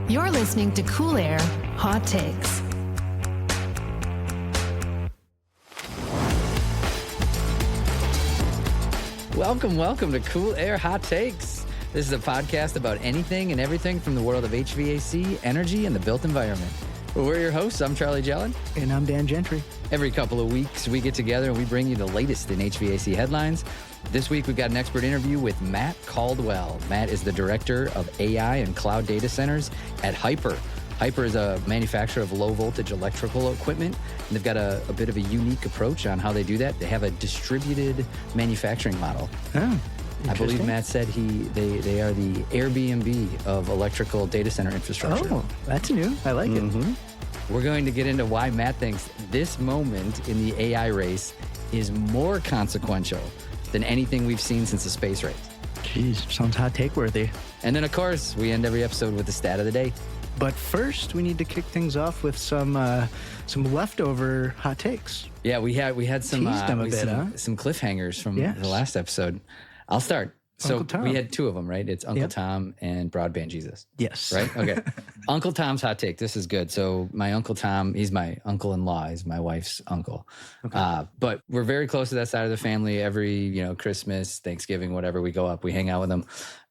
You're listening to Cool Air Hot Takes. Welcome to Cool Air Hot Takes. This is a podcast about anything and everything from the world of HVAC, energy, and the built environment. We're your hosts. I'm Charlie Jellin. And I'm Dan Gentry. Every couple of weeks, we get together and we bring you the latest in HVAC headlines. This week, we've got an expert interview with Matt Caldwell. Matt is the director of AI and cloud data centers at Hyper. Hyper is a manufacturer of low-voltage electrical equipment, and they've got a bit of a unique approach on how they do that. They have a distributed manufacturing model. Oh, I believe Matt said they are the Airbnb of electrical data center infrastructure. Oh, that's new. I like it. We're going to get into why Matt thinks this moment in the AI race is more consequential than anything we've seen since the space race. Jeez, sounds hot take worthy. And then, of course, we end every episode with the stat of the day. But first, we need to kick things off with some leftover hot takes. Yeah, we had some some cliffhangers from the last episode. I'll start. So we had two of them, right? It's Uncle Tom and Broadband Jesus. Yes. Right? Okay. Uncle Tom's hot take. This is good. So my Uncle Tom, he's my uncle-in-law. He's my wife's uncle. Okay. But we're very close to that side of the family. Every, Christmas, Thanksgiving, whatever, we go up, we hang out with them.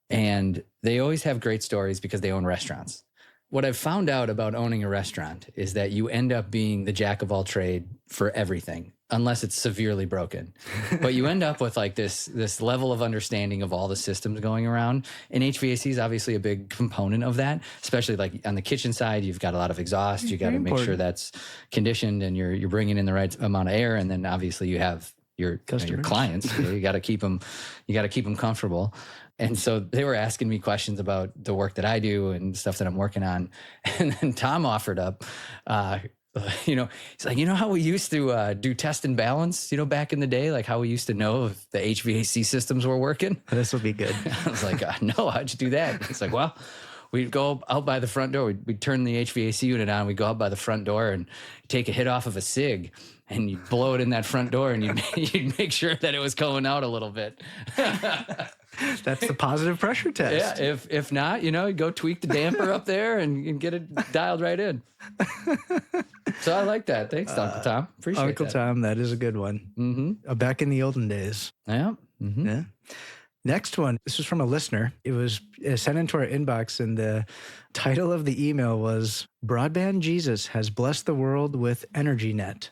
And they always have great stories because they own restaurants. What I've found out about owning a restaurant is that you end up being the jack of all trade for everything, unless it's severely broken. But you end up with like this level of understanding of all the systems going around. And HVAC is obviously a big component of that, especially like on the kitchen side, you've got a lot of exhaust. You got to make sure that's conditioned and you're bringing in the right amount of air. And then obviously you have your clients. You got to keep them comfortable. And so they were asking me questions about the work that I do and stuff that I'm working on. And then Tom offered up, he's like, how we used to do test and balance, back in the day, like how we used to know if the HVAC systems were working. This will be good. I was like, no, how'd you do that? It's like, well, we'd go out by the front door. We'd turn the HVAC unit on. We'd go out by the front door and take a hit off of a cig. And you blow it in that front door and you'd make sure that it was going out a little bit. That's the positive pressure test. Yeah, if not, you go tweak the damper up there and get it dialed right in. So I like that. Thanks, Uncle Tom. Appreciate it. Uncle Tom, that is a good one. Mm-hmm. Back in the olden days. Yeah. Mm-hmm. Yeah. Next one. This was from a listener. It was sent into our inbox, and the title of the email was "Broadband Jesus has blessed the world with EnergyNet."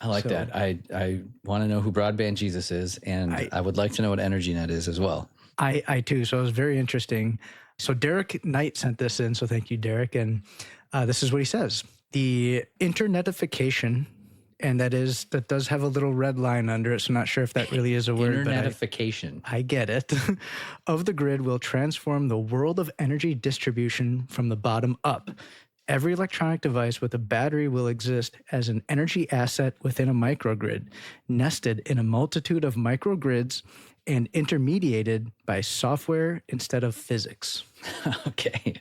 I like that. I want to know who Broadband Jesus is, and I would like to know what EnergyNet is as well. I too. So it was very interesting. So Derek Knight sent this in. So thank you, Derek. And this is what he says. The internetification, and that does have a little red line under it. So I'm not sure if that really is a word. Internetification. I get it. Of the grid will transform the world of energy distribution from the bottom up. Every electronic device with a battery will exist as an energy asset within a microgrid, nested in a multitude of microgrids and intermediated by software instead of physics. Okay.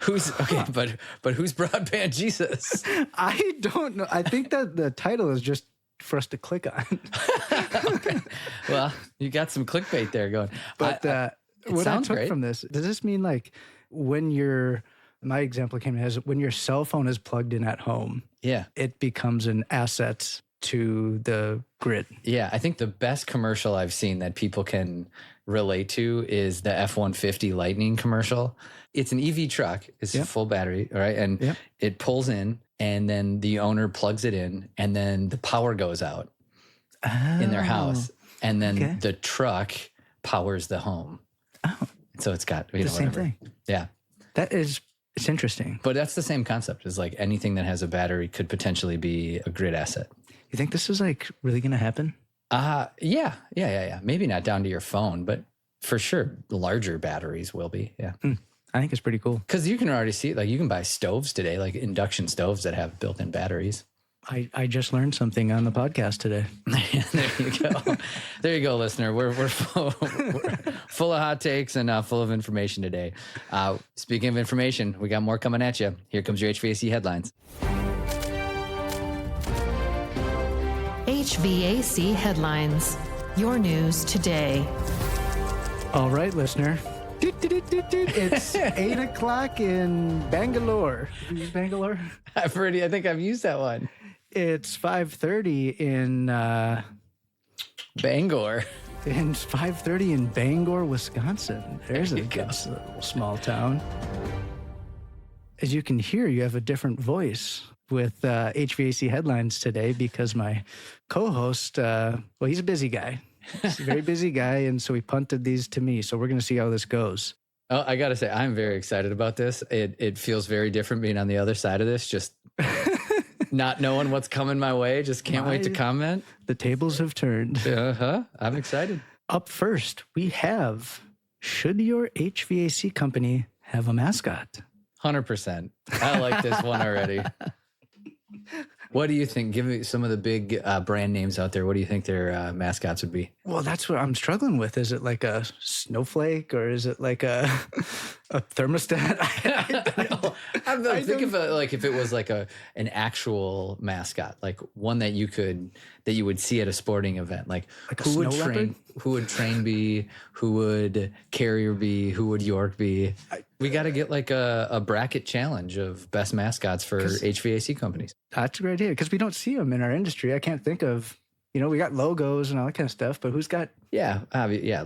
But who's Broadband Jesus? I don't know. I think that the title is just for us to click on. Okay. Well, you got some clickbait there going. But what I took from this, does this mean like when my example came as when your cell phone is plugged in at home, it becomes an asset to the grid? Yeah, I think the best commercial I've seen that people can relate to is the F-150 Lightning commercial. It's an EV truck. It's a full battery, right? And it pulls in, and then the owner plugs it in, and then the power goes out in their house. And then the truck powers the home. Oh. So it's got the same thing. Yeah. It's interesting. But that's the same concept. Is like anything that has a battery could potentially be a grid asset. You think this is like really going to happen? Yeah. Maybe not down to your phone, but for sure, larger batteries will be. Yeah. I think it's pretty cool. Because you can already see, like you can buy stoves today, like induction stoves that have built-in batteries. I just learned something on the podcast today. There you go. There you go, listener. We're full of hot takes and full of information today. Speaking of information, we got more coming at you. Here comes your HVAC headlines. HVAC Headlines. Your news today. All right, listener. It's 8 o'clock in Bangalore. Have you used Bangalore? I think I've used that one. It's 5:30 in Bangor. It's 5:30 in Bangor, Wisconsin. There's a good little small town. As you can hear, you have a different voice with HVAC Headlines today because my co-host, he's a busy guy. He's a very busy guy, and so he punted these to me. So we're going to see how this goes. Oh, I got to say, I'm very excited about this. It feels very different being on the other side of this, just not knowing what's coming my way. Just can't wait to comment. The tables have turned. I'm excited. Up first, we have, should your HVAC company have a mascot? 100%. I like this one already. What do you think? Give me some of the big brand names out there. What do you think their mascots would be? Well, that's what I'm struggling with. Is it like a snowflake or is it like a thermostat? I don't know. I'm thinking of like if it was like an actual mascot, like one that you would see at a sporting event. Like who would train? Who would Train be? Who would Carrier be? Who would York be? We got to get like a bracket challenge of best mascots for HVAC companies. That's a great idea because we don't see them in our industry. I can't think of, we got logos and all that kind of stuff, but who's got? Yeah,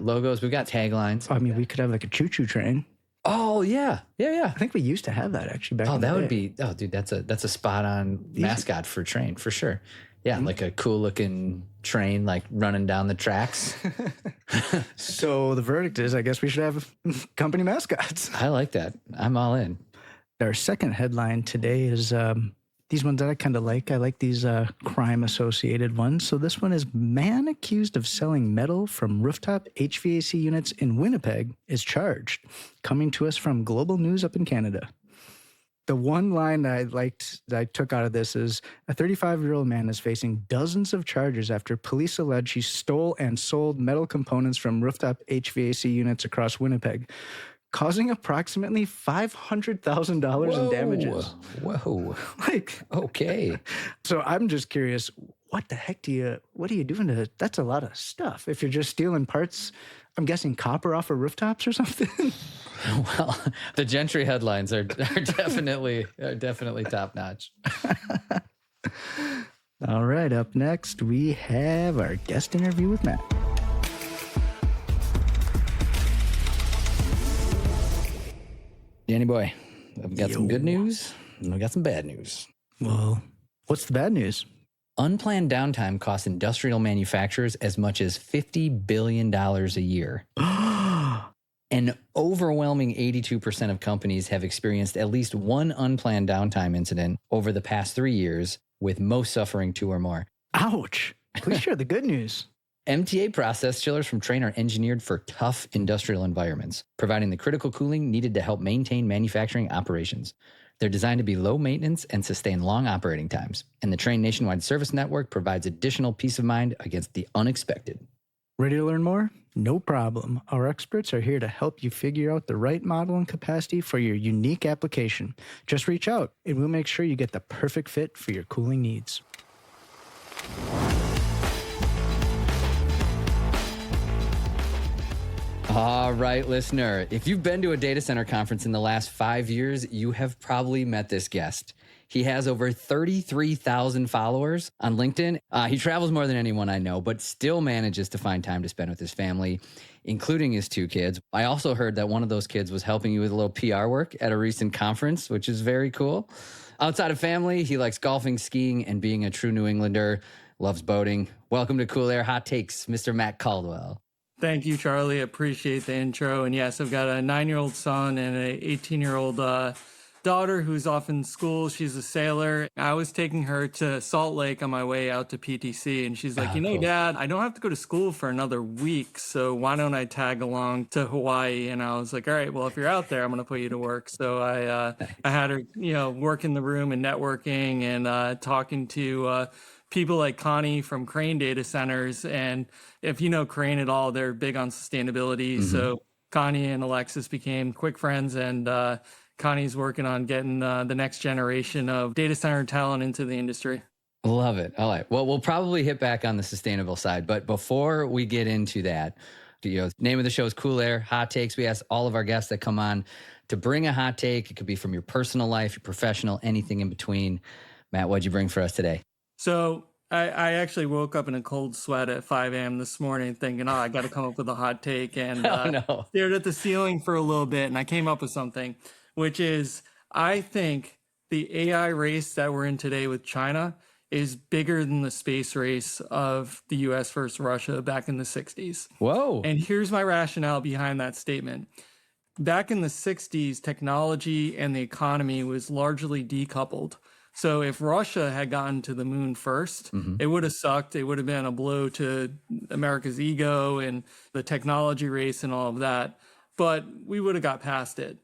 logos. We've got taglines. I mean, we could have like a choo-choo train. Oh yeah. I think we used to have that actually back. Oh, that would be. Oh, dude, that's a spot on mascot for train for sure. Yeah, like a cool looking train, like running down the tracks. So the verdict is, I guess we should have company mascots. I like that. I'm all in. Our second headline today is these ones that I kind of like. I like these crime associated ones. So this one is man accused of selling metal from rooftop HVAC units in Winnipeg is charged. Coming to us from Global News up in Canada. The one line that I liked that I took out of this is a 35-year-old man is facing dozens of charges after police allege he stole and sold metal components from rooftop HVAC units across Winnipeg, causing approximately $500,000 in damages. Whoa. Okay. So I'm just curious, what are you doing to it? That's a lot of stuff. If you're just stealing parts, I'm guessing copper off of rooftops or something. Well, the Gentry headlines are definitely top notch. All right, up next we have our guest interview with Matt. Danny boy, I've got some good news and I've got some bad news. Well, what's the bad news? Unplanned downtime costs industrial manufacturers as much as $50 billion a year. An overwhelming 82% of companies have experienced at least one unplanned downtime incident over the past 3 years, with most suffering 2 or more. Ouch. Please share the good news. MTA process chillers from Trane are engineered for tough industrial environments, providing the critical cooling needed to help maintain manufacturing operations. They're designed to be low maintenance and sustain long operating times, and the Trane nationwide service network provides additional peace of mind against the unexpected. Ready to learn more? No problem. Our experts are here to help you figure out the right model and capacity for your unique application. Just reach out, and we'll make sure you get the perfect fit for your cooling needs. All right, listener, if you've been to a data center conference in the last 5 years, you have probably met this guest. He has over 33,000 followers on LinkedIn. He travels more than anyone I know, but still manages to find time to spend with his family, including his 2 kids. I also heard that one of those kids was helping you with a little PR work at a recent conference, which is very cool. Outside of family, he likes golfing, skiing, and being a true New Englander, loves boating. Welcome to Cool Air Hot Takes, Mr. Matt Caldwell. Thank you, Charlie. Appreciate the intro. And yes, I've got a 9-year-old son and an 18-year-old daughter who's off in school. She's a sailor. I was taking her to Salt Lake on my way out to PTC, and she's like, cool. Dad, I don't have to go to school for another week, so why don't I tag along to Hawaii? And I was like, all right, well, if you're out there, I'm going to put you to work. So I had her, work in the room and networking and talking to people like Connie from Crane Data Centers. And if you know Crane at all, they're big on sustainability. Mm-hmm. So Connie and Alexis became quick friends, and Connie's working on getting the next generation of data center talent into the industry. Love it. All right. Well, we'll probably hit back on the sustainable side, but before we get into that, Name of the show is Cool Air, Hot Takes. We ask all of our guests that come on to bring a hot take. It could be from your personal life, your professional, anything in between. Matt, what'd you bring for us today? So I actually woke up in a cold sweat at 5 a.m. this morning thinking, I got to come up with a hot take, and stared at the ceiling for a little bit, and I came up with something, which is I think the AI race that we're in today with China is bigger than the space race of the US versus Russia back in the 60s. Whoa. And here's my rationale behind that statement. Back in the 60s, technology and the economy was largely decoupled. So if Russia had gotten to the moon first, it would have sucked. It would have been a blow to America's ego and the technology race and all of that. But we would have got past it.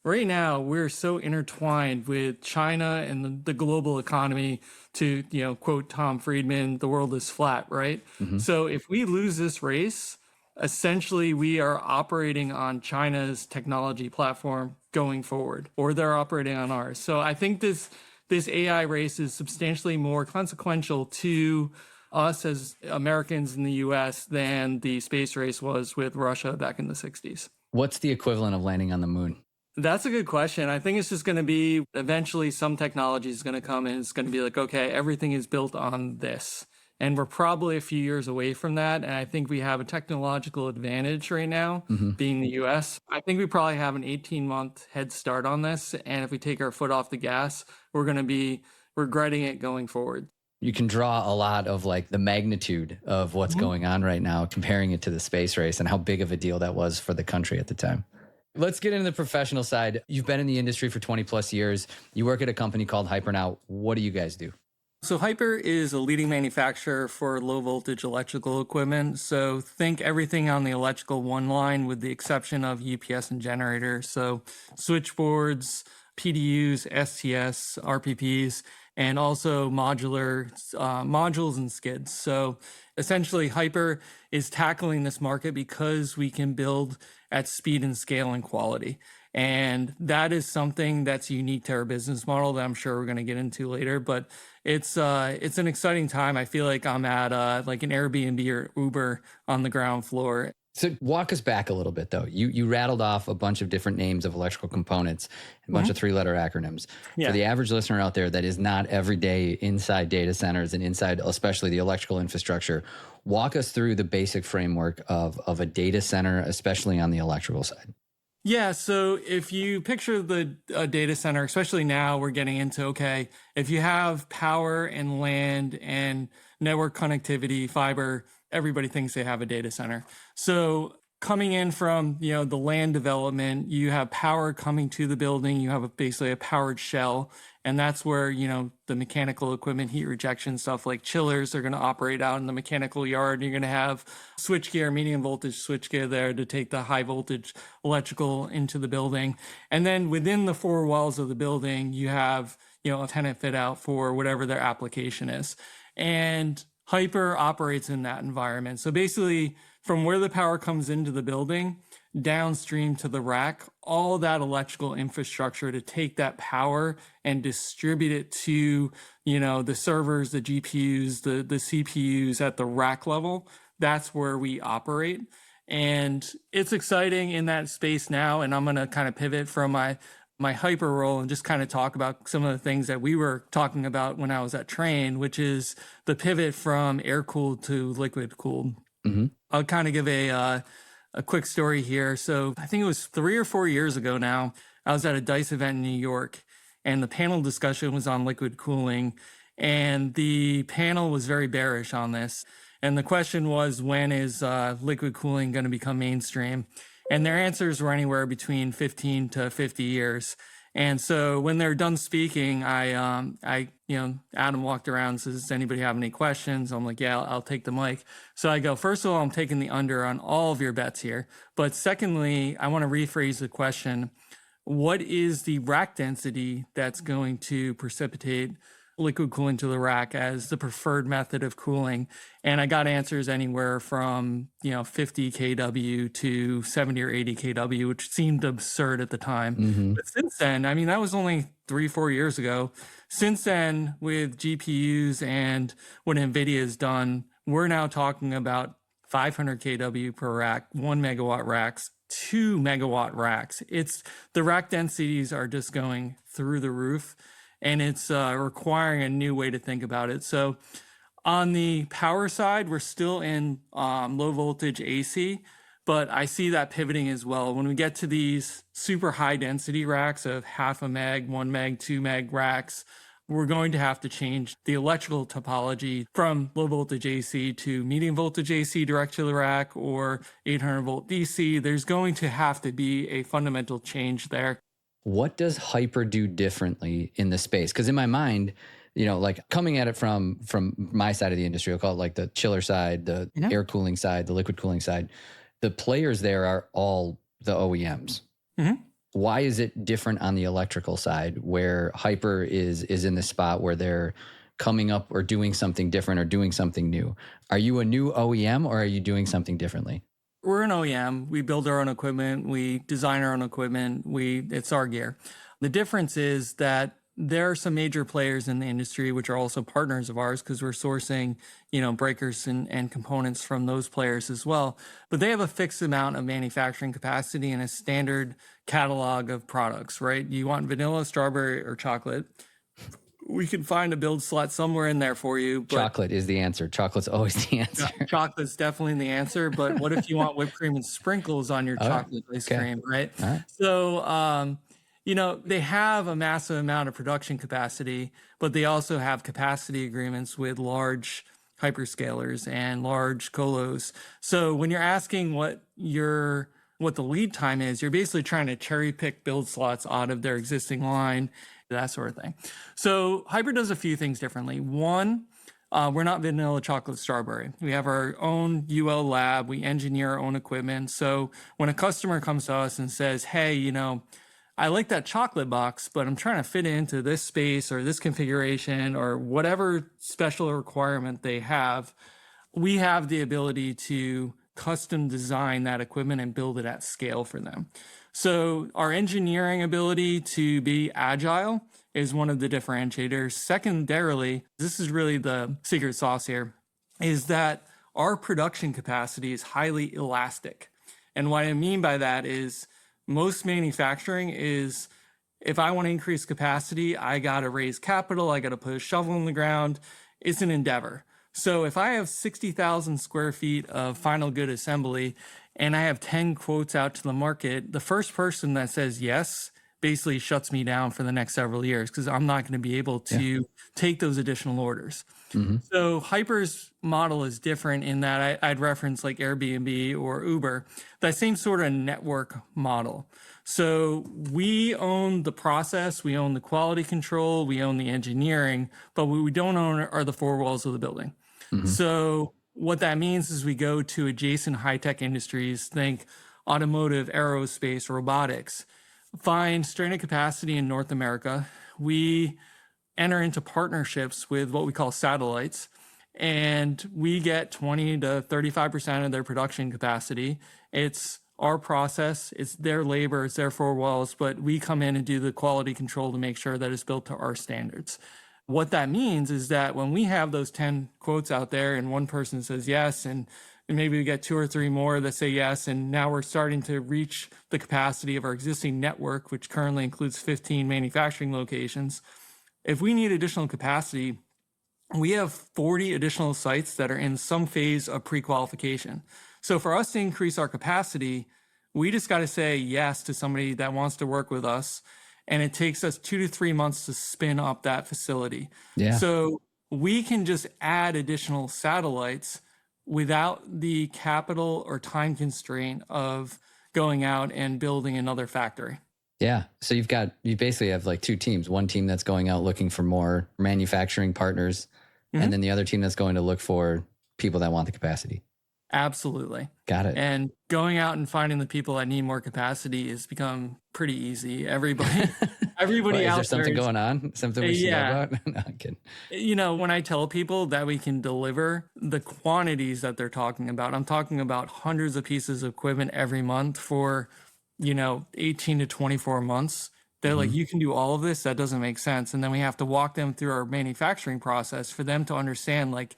Right now, we're so intertwined with China and the global economy to, quote Tom Friedman, the world is flat, right? So if we lose this race, essentially we are operating on China's technology platform going forward, or they're operating on ours. So I think this AI race is substantially more consequential to us as Americans in the US than the space race was with Russia back in the 60s. What's the equivalent of landing on the moon? That's a good question. I think it's just going to be eventually some technology is going to come and it's going to be like, okay, everything is built on this. And we're probably a few years away from that. And I think we have a technological advantage right now, being the US. I think we probably have an 18-month head start on this. And if we take our foot off the gas, we're going to be regretting it going forward. You can draw a lot of like the magnitude of what's going on right now, comparing it to the space race and how big of a deal that was for the country at the time. Let's get into the professional side. You've been in the industry for 20 plus years. You work at a company called Hyper now. What do you guys do? So Hyper is a leading manufacturer for low voltage electrical equipment. So think everything on the electrical one line with the exception of UPS and generators. So switchboards, PDUs, STS, RPPs, and also modules and skids. So essentially Hyper is tackling this market because we can build at speed and scale and quality. And that is something that's unique to our business model that I'm sure we're going to get into later. But it's an exciting time. I feel like I'm at like an Airbnb or Uber on the ground floor. So walk us back a little bit, though. You rattled off a bunch of different names of electrical components, a bunch of three-letter acronyms. Yeah. For the average listener out there that is not every day inside data centers and inside especially the electrical infrastructure, walk us through the basic framework of a data center, especially on the electrical side. Yeah, so if you picture the data center, especially now we're getting into, okay, if you have power and land and network connectivity, fiber, everybody thinks they have a data center. So coming in from, the land development, you have power coming to the building, you have basically a powered shell, and that's where, the mechanical equipment, heat rejection, stuff like chillers are going to operate out in the mechanical yard. You're going to have switchgear, medium voltage switchgear there to take the high voltage electrical into the building. And then within the four walls of the building, you have, a tenant fit out for whatever their application is. And Hyper operates in that environment. So basically, from where the power comes into the building, downstream to the rack, all that electrical infrastructure to take that power and distribute it to, the servers, the GPUs, the CPUs at the rack level, that's where we operate. And it's exciting in that space now. And I'm going to kind of pivot from my Hyper role and just kind of talk about some of the things that we were talking about when I was at Train, which is the pivot from air-cooled to liquid-cooled. I'll kind of give a quick story here. So I think it was 3 or 4 years ago now, I was at a DICE event in New York, and the panel discussion was on liquid cooling, and the panel was very bearish on this. And the question was, when is liquid cooling going to become mainstream? And their answers were anywhere between 15 to 50 years. And so when they're done speaking, Adam walked around and says, does anybody have any questions? I'm like, yeah, I'll take the mic. So I go, first of all, I'm taking the under on all of your bets here. But secondly, I want to rephrase the question. What is the rack density that's going to precipitate liquid cooling to the rack as the preferred method of cooling? And I got answers anywhere from 50 kW to 70 or 80 kW, which seemed absurd at the time. But since then, that was only 3-4 years ago. Since then, with GPUs and what NVIDIA has done, we're now talking about 500 kW per rack, 1 megawatt racks, 2 megawatt racks. The rack densities are just going through the roof, and it's requiring a new way to think about it. So on the power side, we're still in low voltage AC, but I see that pivoting as well. When we get to these super high density racks of 0.5 meg, 1 meg, 2 meg racks, we're going to have to change the electrical topology from low voltage AC to medium voltage AC direct to the rack or 800 volt DC. There's going to have to be a fundamental change there. What does Hyper do differently in the space? Because in my mind, like coming at it from my side of the industry, I'll call it like the chiller side, the air cooling side, the liquid cooling side. The players there are all the OEMs. Mm-hmm. Why is it different on the electrical side where Hyper is in the spot where they're coming up or doing something different or doing something new? Are you a new OEM or are you doing something differently? We're an OEM. We build our own equipment. We design our own equipment. It's our gear. The difference is that there are some major players in the industry, which are also partners of ours because we're sourcing, breakers and components from those players as well. But they have a fixed amount of manufacturing capacity and a standard catalog of products, right? You want vanilla, strawberry, or chocolate. We can find a build slot somewhere in there for you. But chocolate is the answer. Chocolate's always the answer. Chocolate's definitely the answer. But what if you want whipped cream and sprinkles on your chocolate ice cream, right? All right. So, they have a massive amount of production capacity, but they also have capacity agreements with large hyperscalers and large colos. So when you're asking what the lead time is, you're basically trying to cherry pick build slots out of their existing line, that sort of thing. So Hyper does a few things differently. One, we're not vanilla, chocolate, strawberry. We have our own UL lab. We engineer our own equipment. So when a customer comes to us and says, hey, I like that chocolate box, but I'm trying to fit it into this space or this configuration or whatever special requirement they have, we have the ability to custom design that equipment and build it at scale for them. So our engineering ability to be agile is one of the differentiators. Secondarily, this is really the secret sauce here, is that our production capacity is highly elastic. And what I mean by that is most manufacturing is, if I want to increase capacity, I got to raise capital, I got to put a shovel in the ground. It's an endeavor. So if I have 60,000 square feet of final good assembly and I have 10 quotes out to the market, the first person that says yes basically shuts me down for the next several years because I'm not going to be able to take those additional orders. Mm-hmm. So Hyper's model is different in that I'd reference like Airbnb or Uber, that same sort of network model. So we own the process, we own the quality control, we own the engineering, but what we don't own are the four walls of the building. Mm-hmm. So what that means is we go to adjacent high-tech industries, think automotive, aerospace, robotics, find stranded capacity in North America. We enter into partnerships with what we call satellites, and we get 20 to 35% of their production capacity. It's our process, it's their labor, it's their four walls, but we come in and do the quality control to make sure that it's built to our standards. What that means is that when we have those 10 quotes out there and one person says yes, and maybe we get 2 or 3 more that say yes, and now we're starting to reach the capacity of our existing network, which currently includes 15 manufacturing locations. If we need additional capacity, we have 40 additional sites that are in some phase of pre-qualification. So for us to increase our capacity, we just got to say yes to somebody that wants to work with us. And it takes us 2 to 3 months to spin up that facility. Yeah. So we can just add additional satellites without the capital or time constraint of going out and building another factory. Yeah. So you basically have like 2 teams, one team that's going out looking for more manufacturing partners, mm-hmm. and then the other team that's going to look for people that want the capacity. Absolutely. Got it. And going out and finding the people that need more capacity has become pretty easy. Everybody Well, out there something going on? Something we should know about? No, I'm kidding. When I tell people that we can deliver the quantities that they're talking about, I'm talking about hundreds of pieces of equipment every month for, 18 to 24 months. They're mm-hmm. like, you can do all of this? That doesn't make sense. And then we have to walk them through our manufacturing process for them to understand, like,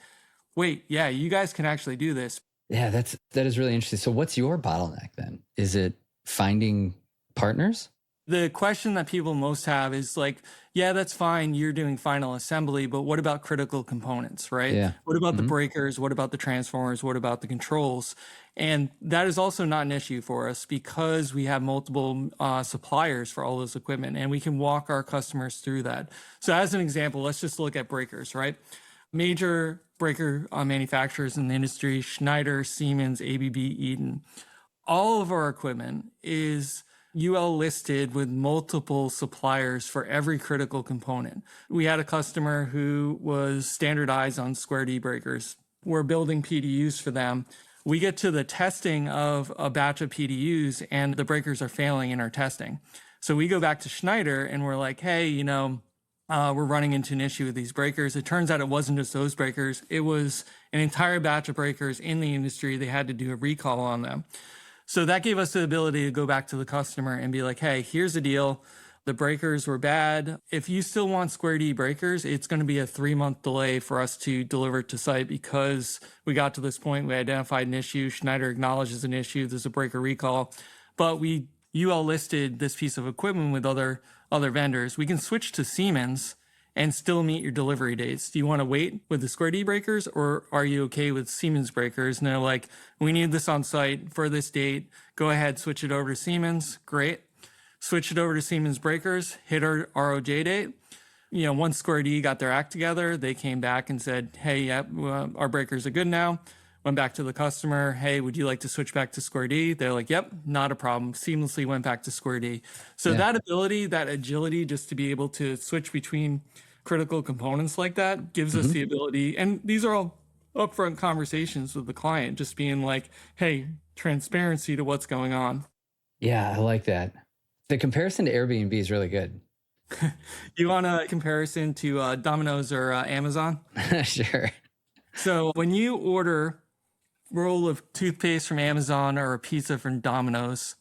wait, yeah, you guys can actually do this. Yeah, that is really interesting. So what's your bottleneck then? Is it finding partners? The question that people most have is like, yeah, that's fine. You're doing final assembly, but what about critical components, right? Yeah. What about the Hmm. breakers? What about the transformers? What about the controls? And that is also not an issue for us because we have multiple suppliers for all this equipment and we can walk our customers through that. So as an example, let's just look at breakers, right? Major breaker manufacturers in the industry, Schneider, Siemens, ABB, Eaton. All of our equipment is UL listed with multiple suppliers for every critical component. We had a customer who was standardized on square D breakers. We're building PDUs for them. We get to the testing of a batch of PDUs and the breakers are failing in our testing. So we go back to Schneider and we're like, hey, we're running into an issue with these breakers. It turns out it wasn't just those breakers. It was an entire batch of breakers in the industry. They had to do a recall on them. So that gave us the ability to go back to the customer and be like, hey, here's the deal. The breakers were bad. If you still want square D breakers, it's going to be a 3-month delay for us to deliver to site because we got to this point, we identified an issue. Schneider acknowledges an issue. There's a breaker recall, but we UL listed this piece of equipment with other vendors. We can switch to Siemens and still meet your delivery dates. Do you want to wait with the square D breakers or are you okay with Siemens breakers? And they're like, we need this on site for this date. Go ahead, switch it over to Siemens. Great. Switch it over to Siemens breakers, hit our ROJ date. Once Square D got their act together, they came back and said, hey, our breakers are good now. Went back to the customer, hey, would you like to switch back to Square D? They're like, yep, not a problem. Seamlessly went back to Square D. So that ability, that agility, just to be able to switch between critical components like that gives us the ability. And these are all upfront conversations with the client, just being like, hey, transparency to what's going on. Yeah, I like that. The comparison to Airbnb is really good. You want a comparison to Domino's or Amazon? Sure. So when you order roll of toothpaste from Amazon or a pizza from Domino's,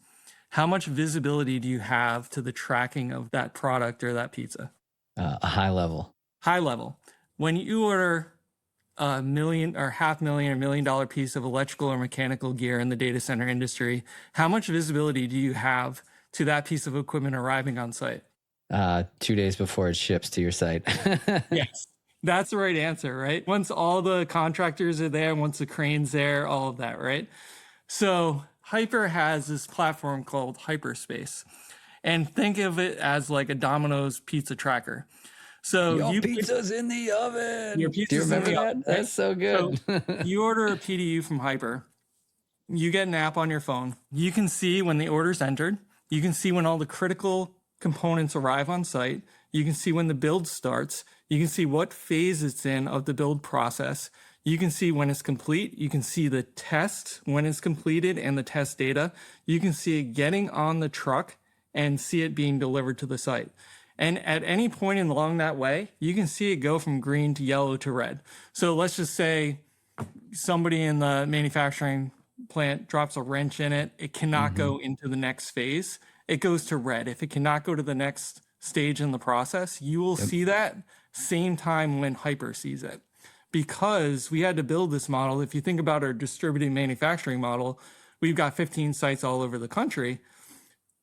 how much visibility do you have to the tracking of that product or that pizza? A high level. High level. When you order $1 million or $500,000 or $1 million piece of electrical or mechanical gear in the data center industry, how much visibility do you have to that piece of equipment arriving on site? 2 days before it ships to your site. Yes. That's the right answer, right? Once all the contractors are there, once the crane's there, all of that, right? So Hyper has this platform called Hyperspace. And think of it as like a Domino's pizza tracker. So your pizza's in the oven. Your pizza's Do you remember in the that? oven, That's so good. So you order a PDU from Hyper. You get an app on your phone. You can see when the order's entered. You can see when all the critical components arrive on site. You can see when the build starts. You can see what phase it's in of the build process. You can see when it's complete. You can see the test when it's completed and the test data. You can see it getting on the truck and see it being delivered to the site. And at any point along that way, you can see it go from green to yellow to red. So let's just say somebody in the manufacturing plant drops a wrench in it. It cannot go into the next phase. It goes to red. If it cannot go to the next stage in the process, you will see that same time when Hyper sees it. Because we had to build this model. If you think about our distributed manufacturing model, we've got 15 sites all over the country.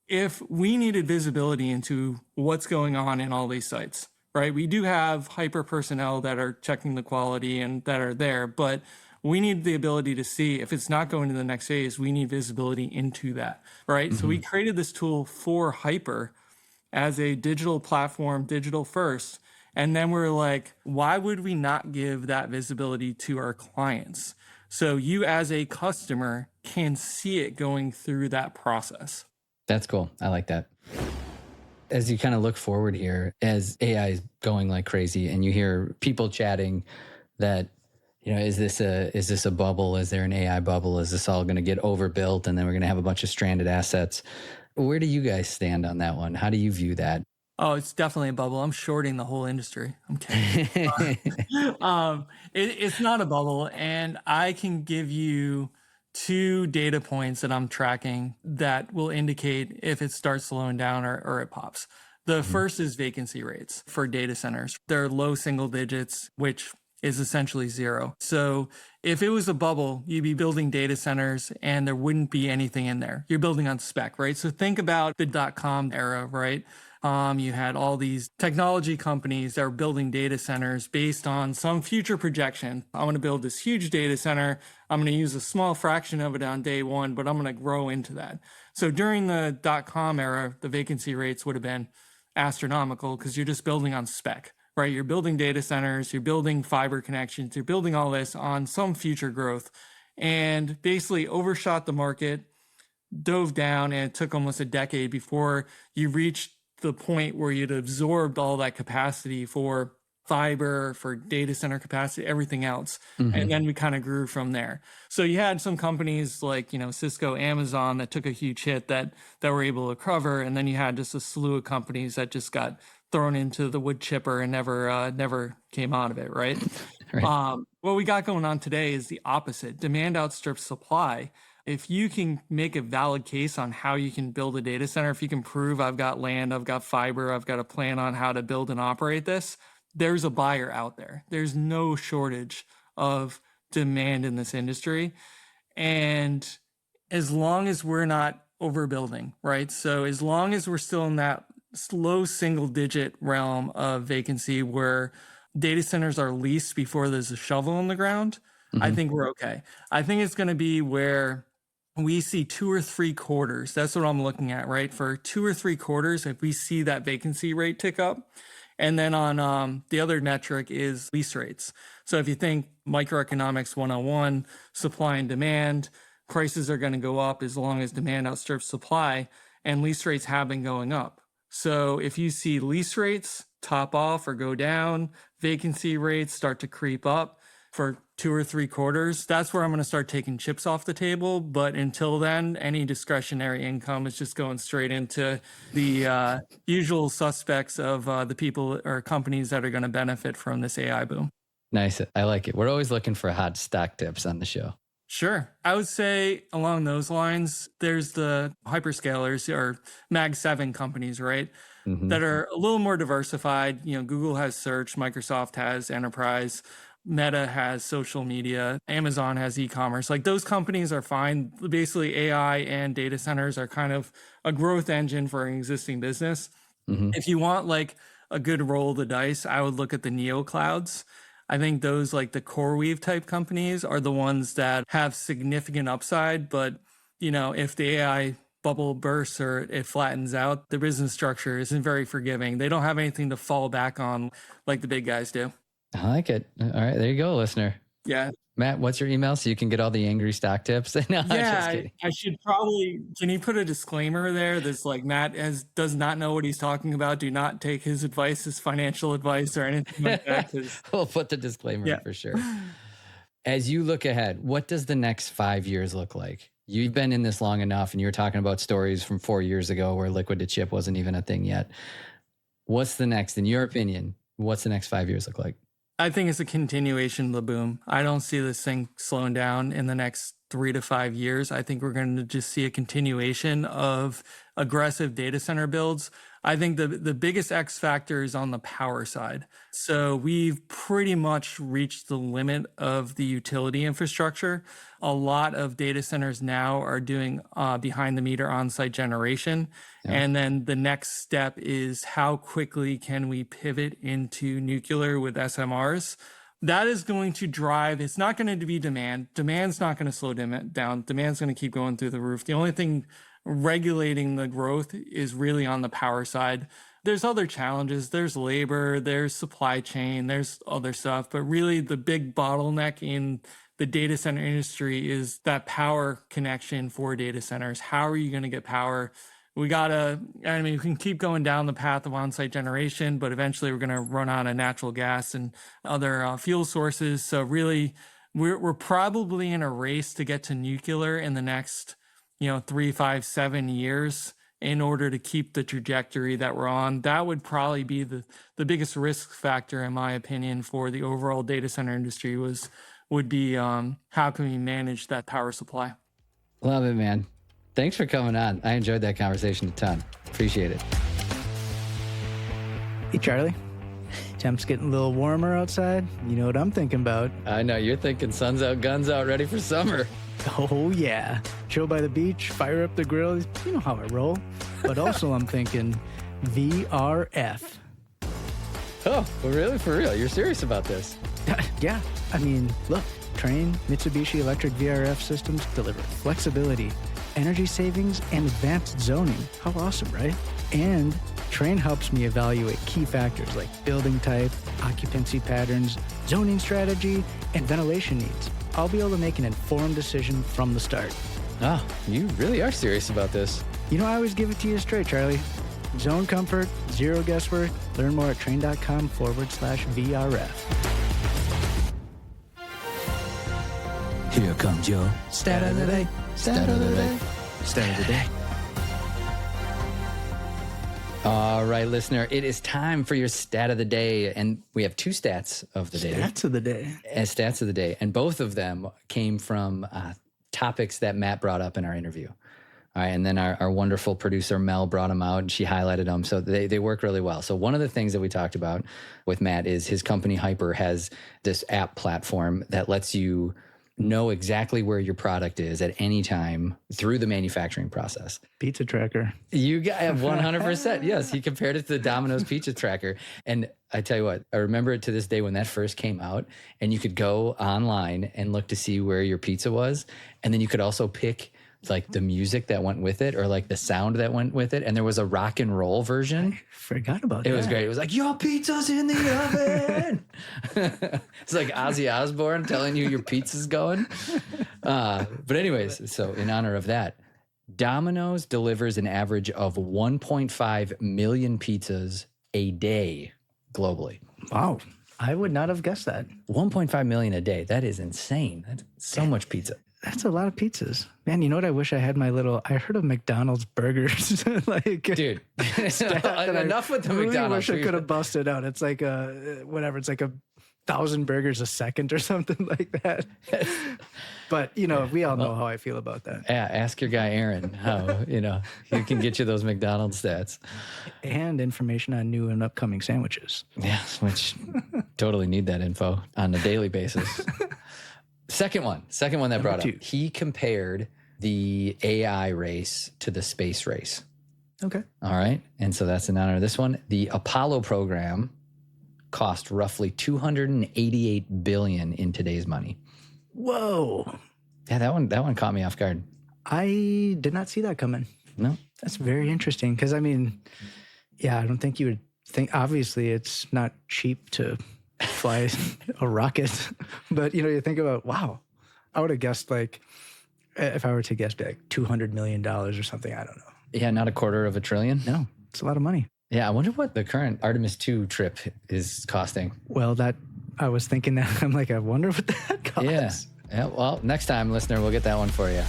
If we needed visibility into what's going on in all these sites, right? We do have Hyper personnel that are checking the quality and that are there, but we need the ability to see if it's not going to the next phase, we need visibility into that, right? So we created this tool for Hyper as a digital platform, digital first. And then we're like, why would we not give that visibility to our clients? So you as a customer can see it going through that process. That's cool. I like that. As you kind of look forward here, as AI is going like crazy and you hear people chatting that, is this a bubble? Is there an AI bubble? Is this all going to get overbuilt and then we're going to have a bunch of stranded assets? Where do you guys stand on that one? How do you view that? Oh, it's definitely a bubble. I'm shorting the whole industry. I'm kidding. It's not a bubble. And I can give you 2 data points that I'm tracking that will indicate if it starts slowing down or it pops. The first is vacancy rates for data centers. They're low single digits, which is essentially zero. So if it was a bubble, you'd be building data centers and there wouldn't be anything in there. You're building on spec, right? So think about the dot-com era, right? You had all these technology companies that were building data centers based on some future projection. I want to build this huge data center. I'm going to use a small fraction of it on day one, but I'm going to grow into that. So during the dot-com era, the vacancy rates would have been astronomical because you're just building on spec, right? You're building data centers, you're building fiber connections, you're building all this on some future growth, and basically overshot the market, dove down, and it took almost a decade before you reached the point where you'd absorbed all that capacity for fiber, for data center capacity, everything else. And then we kind of grew from there. So you had some companies like, Cisco, Amazon that took a huge hit that were able to recover. And then you had just a slew of companies that just got thrown into the wood chipper and never came out of it, right? Right. What we got going on today is the opposite. Demand outstrips supply. If you can make a valid case on how you can build a data center, if you can prove I've got land, I've got fiber, I've got a plan on how to build and operate this, there's a buyer out there. There's no shortage of demand in this industry. And as long as we're not overbuilding, right? So as long as we're still in that low single digit realm of vacancy where data centers are leased before there's a shovel in the ground, I think we're okay. I think it's going to be where we see 2 or 3 quarters. That's what I'm looking at, right? For 2 or 3 quarters, if we see that vacancy rate tick up. And then on the other metric is lease rates. So if you think microeconomics 101, supply and demand, prices are going to go up as long as demand outstrips supply, and lease rates have been going up. So if you see lease rates top off or go down, vacancy rates start to creep up for 2 or 3 quarters, that's where I'm going to start taking chips off the table. But until then, any discretionary income is just going straight into the usual suspects of the people or companies that are going to benefit from this AI boom. Nice. I like it. We're always looking for hot stock tips on the show. Sure. I would say along those lines, there's the hyperscalers or Mag 7 companies, right? That are a little more diversified. Google has search, Microsoft has enterprise, Meta has social media, Amazon has e-commerce. Like those companies are fine. Basically, AI and data centers are kind of a growth engine for an existing business. If you want like a good roll of the dice, I would look at the neo clouds. I think those like the CoreWeave type companies are the ones that have significant upside. But, if the AI bubble bursts or it flattens out, the business structure isn't very forgiving. They don't have anything to fall back on like the big guys do. I like it. All right. There you go, listener. Yeah. Matt, what's your email so you can get all the angry stock tips? No, I should probably, can you put a disclaimer there that's like Matt does not know what he's talking about. Do not take his advice as financial advice or anything like that. We'll put the disclaimer in for sure. As you look ahead, what does the next 5 years look like? You've been in this long enough and you're talking about stories from 4 years ago where liquid to chip wasn't even a thing yet. What's the next, in your opinion, what's the next 5 years look like? I think it's a continuation of the boom. I don't see this thing slowing down in the next 3 to 5 years. I think we're going to just see a continuation of aggressive data center builds. I think the biggest X factor is on the power side. So we've pretty much reached the limit of the utility infrastructure. A lot of data centers now are doing behind the meter on-site generation. Yeah. And then the next step is how quickly can we pivot into nuclear with SMRs? That is going to drive, it's not going to be demand. Demand's not going to slow down. Demand's going to keep going through the roof. The only thing regulating the growth is really on the power side. There's other challenges. There's labor, there's supply chain, there's other stuff. But really the big bottleneck in the data center industry is that power connection for data centers. How are you going to get power? We can keep going down the path of on-site generation, but eventually we're going to run out of natural gas and other fuel sources. So really, we're probably in a race to get to nuclear in the next 3, 5, 7 years in order to keep the trajectory that we're on. That would probably be the biggest risk factor, in my opinion, for the overall data center industry would be how can we manage that power supply? Love it, man. Thanks for coming on. I enjoyed that conversation a ton. Appreciate it. Hey, Charlie. Temps getting a little warmer outside. You know what I'm thinking about. I know, you're thinking sun's out, guns out, ready for summer. Oh, yeah. Chill by the beach, fire up the grill. You know how I roll. But also I'm thinking VRF. Oh, well, really? For real? You're serious about this? Yeah. I mean, look, Trane, Mitsubishi Electric VRF systems deliver flexibility, energy savings, and advanced zoning. How awesome, right? And Trane helps me evaluate key factors like building type, occupancy patterns, zoning strategy, and ventilation needs. I'll be able to make an informed decision from the start. Oh, you really are serious about this. You know, I always give it to you straight, Charlie. Zone comfort, zero guesswork. Learn more at trane.com/VRF. Here comes your stat of the day. Stat of the day. Stat of the day. All right, listener, it is time for your stat of the day. And we have two stats of the day. Stats of the day. Stats of the day. And both of them came from topics that Matt brought up in our interview. All right, and then our wonderful producer, Mel, brought them out and she highlighted them. So they work really well. So one of the things that we talked about with Matt is his company, Hyper, has this app platform that lets you know exactly where your product is at any time through the manufacturing process. Pizza tracker. You got 100%. Yes, he compared it to the Domino's pizza tracker. And I tell you what, I remember it to this day when that first came out and you could go online and look to see where your pizza was. And then you could also pick like the music that went with it or like the sound that went with it. And there was a rock and roll version. I forgot about that. It was great. It was like, your pizza's in the oven. It's like Ozzy Osbourne telling you your pizza's going. But anyways, so in honor of that, Domino's delivers an average of 1.5 million pizzas a day globally. Wow. I would not have guessed that. 1.5 million a day. That is insane. That's so much pizza. That's a lot of pizzas. Man, you know what? I wish I had I heard of McDonald's burgers. Dude, enough with the really McDonald's. I wish I could have busted out. It's like it's like 1,000 burgers a second or something like that. But, we all know how I feel about that. Yeah, ask your guy Aaron how, he can get you those McDonald's stats. And information on new and upcoming sandwiches. Yeah, which totally need that info on a daily basis. Second one that brought up. He compared the AI race to the space race. Okay. All right. And so that's in honor of this one. The Apollo program cost roughly $288 billion in today's money. Whoa. Yeah, that one caught me off guard. I did not see that coming. No. That's very interesting because, I don't think you would think, obviously it's not cheap to fly a rocket, but you think about, wow, I would have guessed if I were to guess like $200 million or something. I don't know. Yeah, not $250 billion. No, it's a lot of money. Yeah, I wonder what the current Artemis 2 trip is costing. Well, I was thinking that. I'm like, I wonder what that costs. Yeah. Well, next time, listener, we'll get that one for you.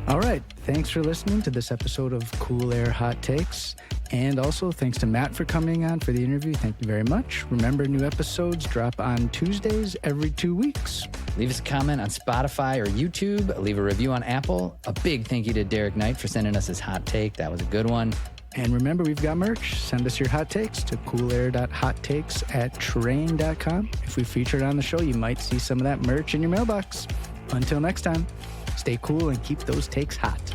All right. Thanks for listening to this episode of Cool Air Hot Takes. And also thanks to Matt for coming on for the interview. Thank you very much. Remember, new episodes drop on Tuesdays every 2 weeks. Leave us a comment on Spotify or YouTube. Leave a review on Apple. A big thank you to Derek Knight for sending us his hot take. That was a good one. And remember, we've got merch. Send us your hot takes to coolair.hottakes@trane.com. If we feature it on the show, you might see some of that merch in your mailbox. Until next time, stay cool and keep those takes hot.